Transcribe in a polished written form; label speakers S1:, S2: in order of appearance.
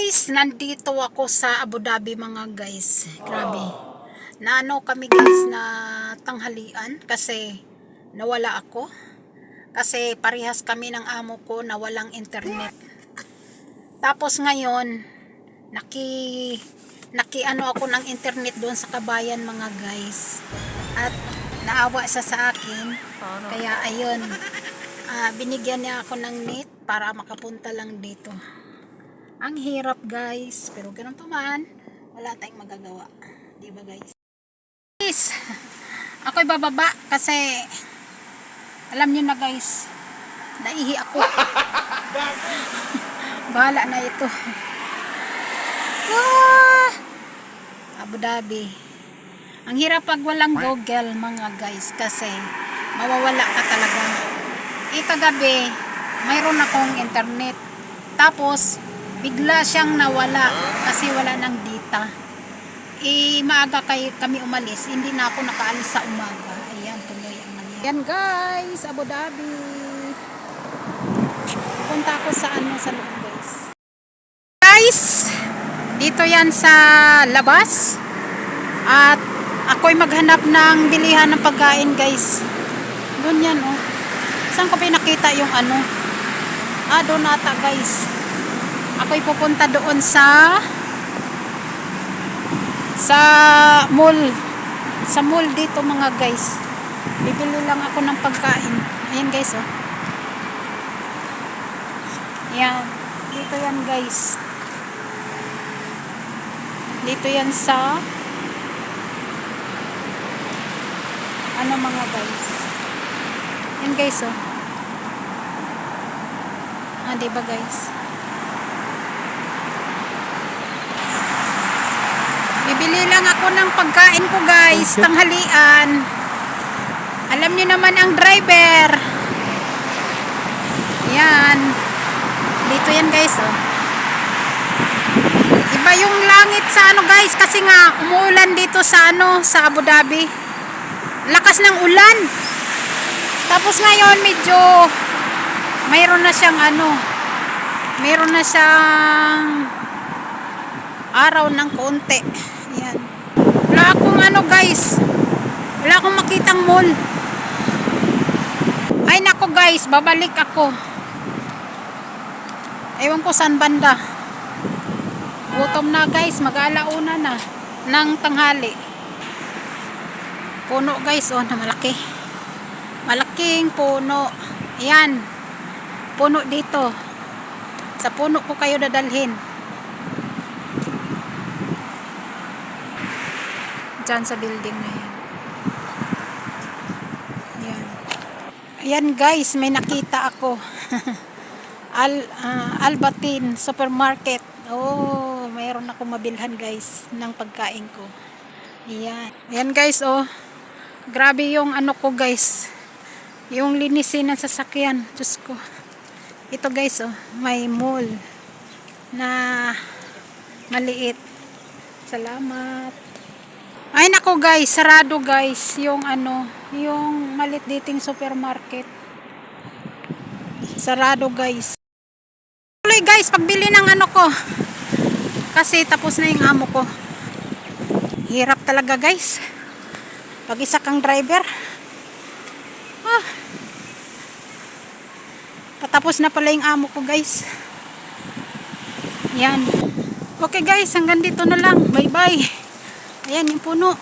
S1: Guys, nandito ako sa Abu Dhabi mga guys. Grabe. Naano kami guys na tanghalian kasi nawala ako. Kasi parehas kami ng amo ko na walang internet. Tapos ngayon, naki ako ng internet doon sa kabayan mga guys. At naawa siya sa akin. Kaya ayun, binigyan niya ako ng net para makapunta lang dito. Ang hirap guys, pero ganun pa man, wala tayong magagawa. Di ba guys? Guys, ako'y bababa kasi alam niyo na guys, naihi ako. Bahala na ito. Abu Dhabi. Ang hirap pag walang Google mga guys kasi mawawala ka talaga. Kagabi, mayroon akong internet. Tapos, bigla siyang nawala kasi wala ng data. Maaga kami umalis, hindi na ako nakaalis sa umaga. Ayan, tuloy ang nangyari. Ayan guys, Abu Dhabi. Punta ako sa loob guys. Guys, dito yan sa labas. At ako'y maghanap ng bilihan ng pagkain guys. Doon yan oh. Saan ko pinakita yung doon ata guys. Ako'y pupunta doon sa mall. Sa mall dito mga guys. Bibili lang ako ng pagkain. Ayan guys oh. Ayan. Dito yan guys. Dito yan sa mga guys. Ayan guys oh. Diba guys? Bibili lang ako ng pagkain ko guys, tanghalian. Alam niyo naman ang driver. Yan. Dito yan guys oh. Iba yung langit sa guys kasi nga umuulan dito sa sa Abu Dhabi. Lakas ng ulan. Tapos ngayon medyo mayroon na siyang mayroon na siyang araw ng konti. Ayan. Wala akong guys. Wala akong makitang mall. Ay nako guys, babalik ako. Ewan ko saan banda. Gutom na guys, mag-alauna na ng tanghali. Puno guys oh, na malaki. Malaking puno. Ayan. Puno dito. Sa puno ko kayo dadalhin. Diyan sa building na yan. Ayan. Ayan guys, may nakita ako. Albatin Supermarket. Oh, mayroon ako mabilhan guys ng pagkain ko. Ayan. Ayan guys oh. Grabe yung ko guys. Yung linisin ng sasakyan. Diyos ko. Ito guys oh, may mall na maliit. Salamat. Ay nako guys, sarado guys yung yung maliit dating supermarket. Sarado guys. Tuloy guys, pagbili ng ko. Kasi tapos na yung amo ko. Hirap talaga guys. Pag isa kang driver. Patapos na pala yung amo ko guys. Yan. Okay guys, hanggang dito na lang. Bye bye. Ayan yung puno.